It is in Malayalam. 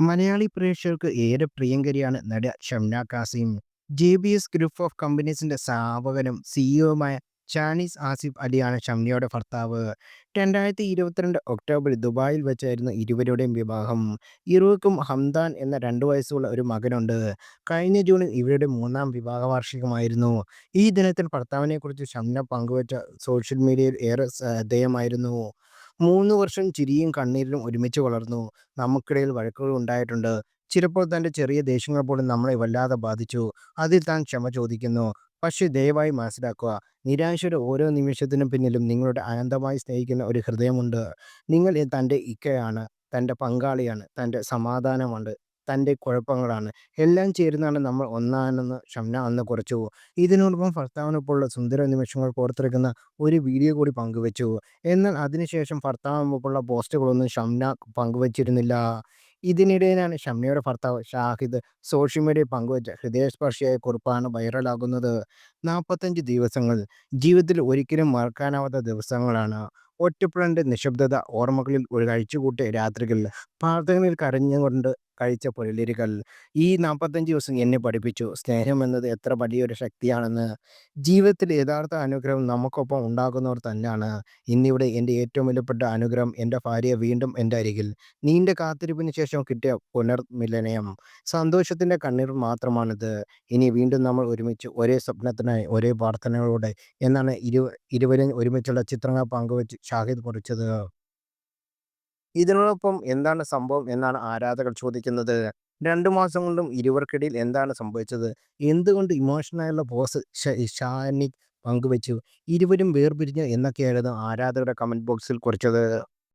മലയാളി പ്രേക്ഷകർക്ക് ഏറെ പ്രിയങ്കരിയാണ് നടി ഷംന കാസിം. ജെ.ബി.എസ് ഗ്രൂപ്പ് ഓഫ് കമ്പനീസിന്റെ സ്ഥാപകനും സിഇഒയുമായ ഷാനിസ് ആസിഫ് അലിയാണ് ഷംനയുടെ ഭർത്താവ്. 2022 ഒക്ടോബറിൽ ദുബായിൽ വെച്ചായിരുന്നു ഇരുവരുടെയും വിവാഹം. ഇറുക്കും ഹംദാൻ എന്ന 2 വയസ്സുള്ള ഒരു മകനുണ്ട്. കഴിഞ്ഞ ജൂണിൽ ഇവരുടെ മൂന്നാം വിവാഹ വാർഷികമായിരുന്നു. ഈ ദിനത്തിൽ ഭർത്താവിനെക്കുറിച്ച് ഷംന പങ്കുവച്ച സോഷ്യൽ മീഡിയയിൽ ഏറെ ശ്രദ്ധേയമായിരുന്നു. 3 വർഷം ചിരിയും കണ്ണീരിലും ഒരുമിച്ച് വളർന്നു. നമുക്കിടയിൽ വഴക്കുകൾ ഉണ്ടായിട്ടുണ്ട്. ചിലപ്പോൾ തന്റെ ചെറിയ ദേഷ്യങ്ങൾ പോലും നമ്മളെ വല്ലാതെ ബാധിച്ചു. അതിൽ താൻ ക്ഷമ ചോദിക്കുന്നു. പക്ഷേ ദയവായി മനസ്സിലാക്കുക, നിരാശയുടെ ഓരോ നിമിഷത്തിനും പിന്നിലും നിങ്ങളുടെ അനന്തമായി സ്നേഹിക്കുന്ന ഒരു ഹൃദയമുണ്ട്. നിങ്ങൾ തന്റെ ഇക്കയാണ്, തന്റെ പങ്കാളിയാണ്, തന്റെ സമാധാനമുണ്ട്, തന്റെ കുഴപ്പങ്ങളാണ്. എല്ലാം ചേരുന്നതാണ് നമ്മൾ ഒന്നാണെന്ന് ഷംന അന്ന് കുറിച്ചു. ഇതിനോടൊപ്പം ഭർത്താവിനൊപ്പമുള്ള സുന്ദര നിമിഷങ്ങൾ പുറത്തിറക്കുന്ന ഒരു വീഡിയോ കൂടി പങ്കുവച്ചു. എന്നാൽ അതിനുശേഷം ഭർത്താവിനൊപ്പമുള്ള പോസ്റ്റുകളൊന്നും ഷംന പങ്കുവച്ചിരുന്നില്ല. ഇതിനിടയിലാണ് ഷംനയുടെ ഭർത്താവ് ഷാഹിദ് സോഷ്യൽ മീഡിയയിൽ പങ്കുവച്ച ഹൃദയസ്പർശിയായ കുറിപ്പാണ് വൈറലാകുന്നത്. 45 ദിവസങ്ങൾ ജീവിതത്തിൽ ഒരിക്കലും മറക്കാനാവാത്ത ദിവസങ്ങളാണ്. ഒറ്റപ്പെടലിന്റെ നിശബ്ദത, ഓർമ്മകളിൽ ഒരു കഴിച്ചുകൂട്ടിയ രാത്രികൾ, പ്രാർത്ഥനയിൽ കരഞ്ഞുകൊണ്ട് കഴിച്ച പുലരികൾ. ഈ 45 ദിവസം എന്നെ പഠിപ്പിച്ചു സ്നേഹമെന്നത് എത്ര വലിയൊരു ശക്തിയാണെന്ന്. ജീവിതത്തിൽ യഥാർത്ഥ അനുഗ്രഹം നമുക്കൊപ്പം ഉണ്ടാകുന്നവർ തന്നെയാണ്. ഇന്നിവിടെ എൻ്റെ ഏറ്റവും വിലപ്പെട്ട അനുഗ്രഹം എൻ്റെ ഭാര്യ വീണ്ടും എൻ്റെ അരികിൽ. നീണ്ട കാത്തിരിപ്പിന് ശേഷം കിട്ടിയ പുനർമിലനയം. സന്തോഷത്തിൻ്റെ കണ്ണീർ മാത്രമാണിത്. ഇനി വീണ്ടും നമ്മൾ ഒരുമിച്ച് ഒരേ സ്വപ്നത്തിനായി ഒരേ പ്രാർത്ഥനകളോടെ എന്നാണ് ഇരുവരും ഒരുമിച്ചുള്ള ചിത്രങ്ങൾ പങ്കുവച്ച് ഷാഹിദ് കുറിച്ചത്. ഇതിനോടൊപ്പം എന്താണ് സംഭവം എന്നാണ് ആരാധകർ ചോദിക്കുന്നത്. 2 മാസം കൊണ്ടും ഇരുവർക്കിടയിൽ എന്താണ് സംഭവിച്ചത്? എന്തുകൊണ്ട് ഇമോഷണലായുള്ള പോസ്റ്റ് ഷാനിക് പങ്കുവച്ചു? ഇരുവരും വേർപിരിഞ്ഞോ എന്നൊക്കെയായിരുന്നു ആരാധകരുടെ കമന്റ് ബോക്സിൽ കുറിച്ചത്.